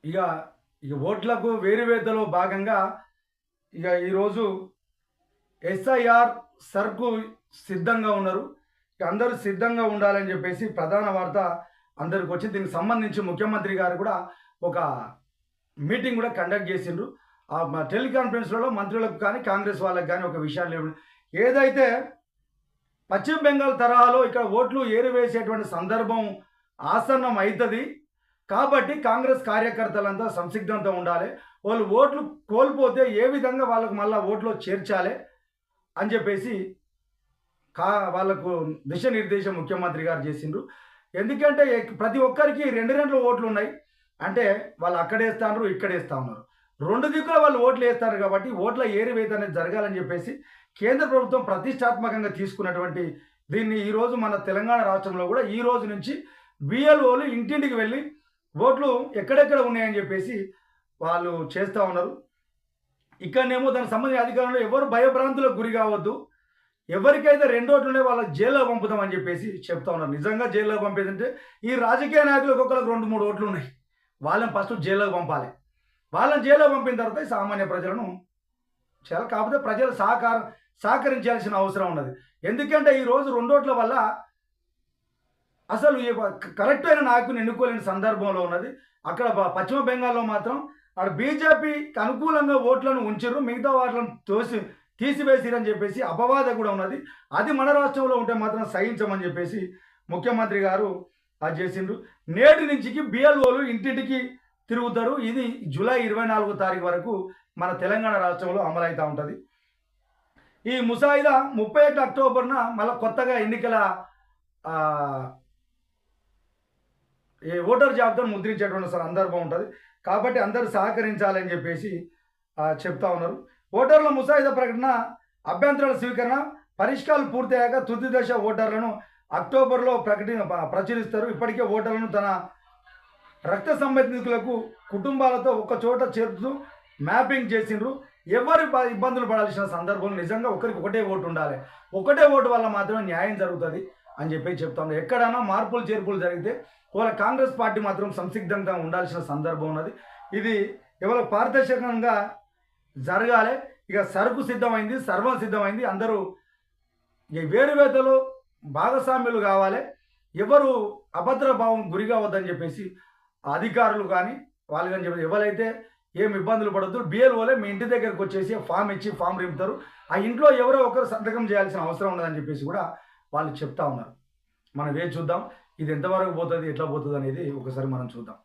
ఇక ఇక ఓట్లకు వేరువేతలో భాగంగా ఇక ఈరోజు ఎస్ఐఆర్ సర్కు సిద్ధంగా ఉన్నారు. ఇక అందరూ సిద్ధంగా ఉండాలని చెప్పేసి ప్రధాన వార్త అందరికి వచ్చి దీనికి సంబంధించి ముఖ్యమంత్రి గారు కూడా ఒక మీటింగ్ కూడా కండక్ట్ చేసిండ్రు. ఆ టెలికాన్ఫరెన్స్లలో మంత్రులకు కానీ కాంగ్రెస్ వాళ్ళకి కానీ ఒక విషయాలు లేవు. ఏదైతే పశ్చిమ బెంగాల్ తరహాలో ఇక్కడ ఓట్లు ఏరివేసేటువంటి సందర్భం ఆసన్నం అవుతుంది. కాబట్టి కాంగ్రెస్ కార్యకర్తలంతా సంసిగ్ధంతో ఉండాలి. వాళ్ళు ఓట్లు కోల్పోతే ఏ విధంగా వాళ్ళకు మళ్ళీ ఓట్లో చేర్చాలి అని చెప్పేసి వాళ్ళకు దిశానిర్దేశం ముఖ్యమంత్రి గారు చేసిండ్రు. ఎందుకంటే ప్రతి ఒక్కరికి రెండు రెండు ఓట్లు ఉన్నాయి. అంటే వాళ్ళు అక్కడేస్తారు, ఇక్కడేస్తా ఉన్నారు. రెండు దిక్కుల వాళ్ళు ఓట్లు వేస్తారు. కాబట్టి ఓట్ల ఏరివేత అనేది జరగాలని చెప్పేసి కేంద్ర ప్రభుత్వం ప్రతిష్టాత్మకంగా తీసుకున్నటువంటి దీన్ని ఈరోజు మన తెలంగాణ రాష్ట్రంలో కూడా ఈ రోజు నుంచి బిఎల్ఓలు ఇంటింటికి వెళ్ళి ఓట్లు ఎక్కడెక్కడ ఉన్నాయని చెప్పేసి వాళ్ళు చేస్తూ ఉన్నారు. ఇక్కడనేమో దానికి సంబంధించిన అధికారులు ఎవరు భయభ్రాంతులకు గురి కావద్దు, ఎవరికైతే రెండు ఓట్లు ఉన్నాయో వాళ్ళకి జైల్లో పంపుతామని చెప్పేసి చెప్తా ఉన్నారు. నిజంగా జైల్లో పంపేదంటే ఈ రాజకీయ నాయకులు ఒక్కొక్కరికి 2-3 ఓట్లు ఉన్నాయి, వాళ్ళని ఫస్ట్ జైల్లోకి పంపాలి. వాళ్ళని జైల్లో పంపిన తర్వాత సామాన్య ప్రజలను చేయాలి. కాకపోతే ప్రజలు సహకరించాల్సిన అవసరం ఉన్నది. ఎందుకంటే ఈరోజు 2 ఓట్ల వల్ల అసలు కరెక్ట్ అయిన నాయకుని ఎన్నుకోలేని సందర్భంలో ఉన్నది. అక్కడ పశ్చిమ బెంగాల్లో మాత్రం అక్కడ బీజేపీకి అనుకూలంగా ఓట్లను ఉంచారు, మిగతా వాటిలను తీసివేసిరని చెప్పేసి అపవాద కూడా ఉన్నది. అది మన రాష్ట్రంలో ఉంటే మాత్రం సహించమని చెప్పేసి ముఖ్యమంత్రి గారు అది చేసిండ్రు. నేటి నుంచికి బిఎల్ఓలు ఇంటింటికి తిరుగుతారు. ఇది జూలై 24వ తారీఖు వరకు మన తెలంగాణ రాష్ట్రంలో అమలవుతూ ఉంటుంది. ఈ ముసాయిదా 31 అక్టోబర్న మళ్ళీ కొత్తగా ఎన్నికల ఓటర్ జాబితాను ముద్రించేటువంటి సందర్భం ఉంటుంది. కాబట్టి అందరూ సహకరించాలని చెప్పేసి చెప్తా ఉన్నారు. ఓటర్ల ముసాయిదా ప్రకటన, అభ్యంతరాల స్వీకరణ, పరిష్కారాలు పూర్తయ్యాక తుది దశ ఓటర్లను అక్టోబర్లో ప్రచురిస్తారు. ఇప్పటికే ఓటర్లను తన రక్త సంబంధికులకు కుటుంబాలతో ఒక చోట చేర్చుతూ మ్యాపింగ్ చేసిండ్రు. ఎవరు ఇబ్బందులు పడాల్సిన సందర్భంలో నిజంగా ఒకటే ఓటు ఉండాలి. ఒకటే ఓటు వల్ల మాత్రమే న్యాయం జరుగుతుంది అని చెప్పి చెప్తాను. ఎక్కడైనా మార్పులు చేర్పులు జరిగితే వాళ్ళ కాంగ్రెస్ పార్టీ మాత్రం సంసిగ్ధంగా ఉండాల్సిన సందర్భం ఉన్నది. ఇది ఎవరో పారదర్శకంగా జరగాలి. ఇక సరుకు సిద్ధమైంది, సర్వం సిద్ధమైంది. అందరూ ఈ వేరువేతలో భాగస్వామ్యులు కావాలి. ఎవరు అభద్ర భావం గురి కావద్దని చెప్పేసి అధికారులు కానీ వాళ్ళు కానీ చెప్పి ఎవరైతే ఏం ఇబ్బందులు పడద్దు, బిఎల్ఓలే మీ ఇంటి దగ్గరకు వచ్చేసి ఫామ్ ఇచ్చి ఫామ్ రింపుతారు. ఆ ఇంట్లో ఎవరో ఒకరు సంతకం చేయాల్సిన అవసరం ఉండదని చెప్పేసి కూడా వాళ్ళు చెప్తా ఉన్నారు. మనం చూద్దాం ఇది ఎంతవరకు పోతుంది, ఎట్లా పోతుంది అనేది ఒకసారి మనం చూద్దాం.